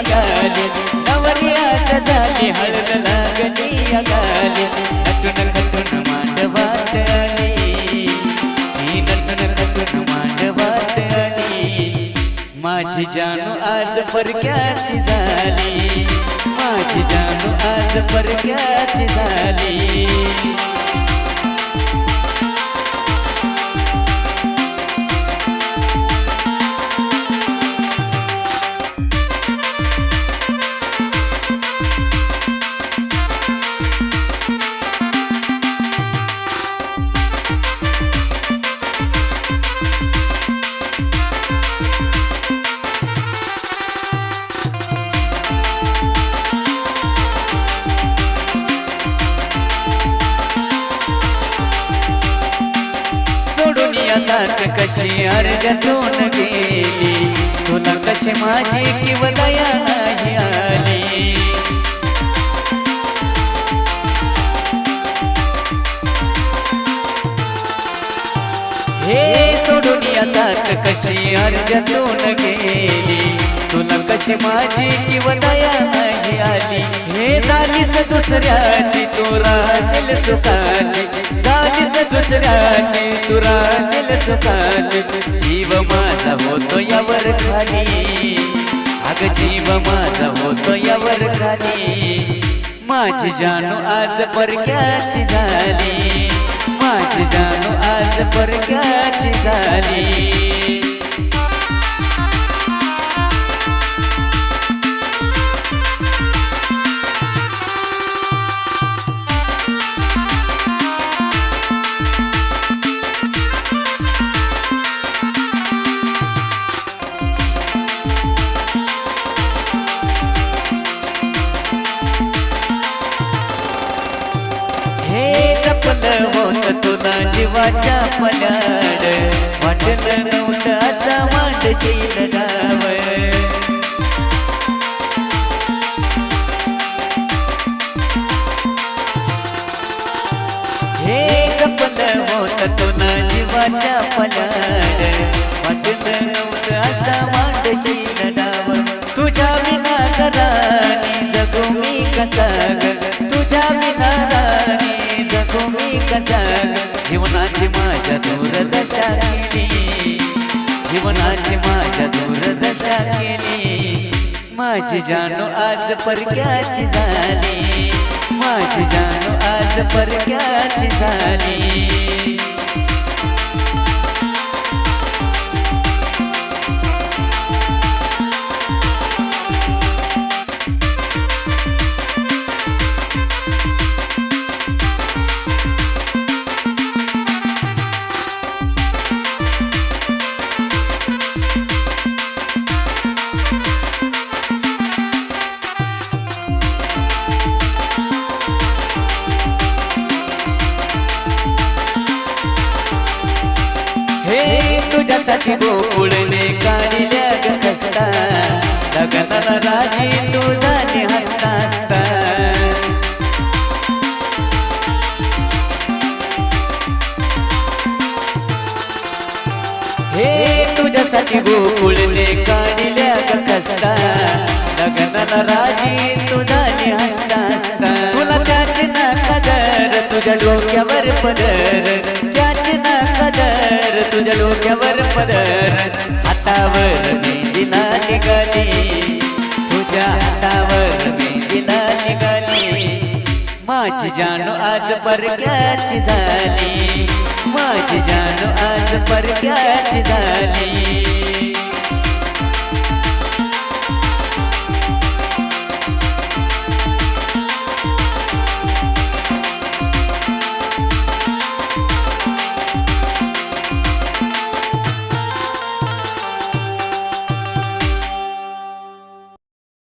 अगाली नवऱ्याच्या झाली हळद लागली अगाली नटून खटून मांडवात आली ही नटून खटून मांडवात आली माझी जानू आज परक्याची झाली माझी जानू आज परक्याची झाली साथ कशी अर्घ्यातून गेली तुला कशी माझी किंवा दया नाही आली हे सोडून या साथ कशी अर्घ्यातून गेली तुला कशी माझी किंवा दया नाही आली हे झालीच दुसऱ्याची तू राहशील सुखाची झालीच दुसऱ्याची तू राहशील सुखाची जीव माझा होतो यावर खाली अग जीव माझा होतो यावर खाली माझी जानू आज परक्याची झाली माझी जानू आज परक्याची झाली होत तुला जीवाच्या पल्याड वाटलं नव्हतं असा मांडशील डाव हे जपलं होत तुला जीवाच्या पल्याड वाटलं नव्हतं असा मांडशील डाव तुझ्या विना राणी जगू मी कसा ग तुझ्या विना राणी मी कसा जीवनाची माझ्या दूरदशा केली जीवनाची माझ्या दूरदशा केली माझी जानू आज परक्याची झाली माझी जानू आज परक्याची झाली तुझ्यासाठी गोकुळने काढल्या ग खस्ता लग्नाला राजी तू झाली हसता हसता हे तुझ्यासाठी गोकुळने काढल्या ग खस्ता लग्नाला राजी तू झाली हसता हसता तुला त्याची ना कदर तुझ्या डोक्यावर पदर त्याची ना कदर तुझ्या डोक्यावर पदर हातावर मेहंदीला निघाली तुझ्या हातावर मेहंदीला निघाली माझी जानू आज परक्याची झाली माझी जानू आज परक्याची झाली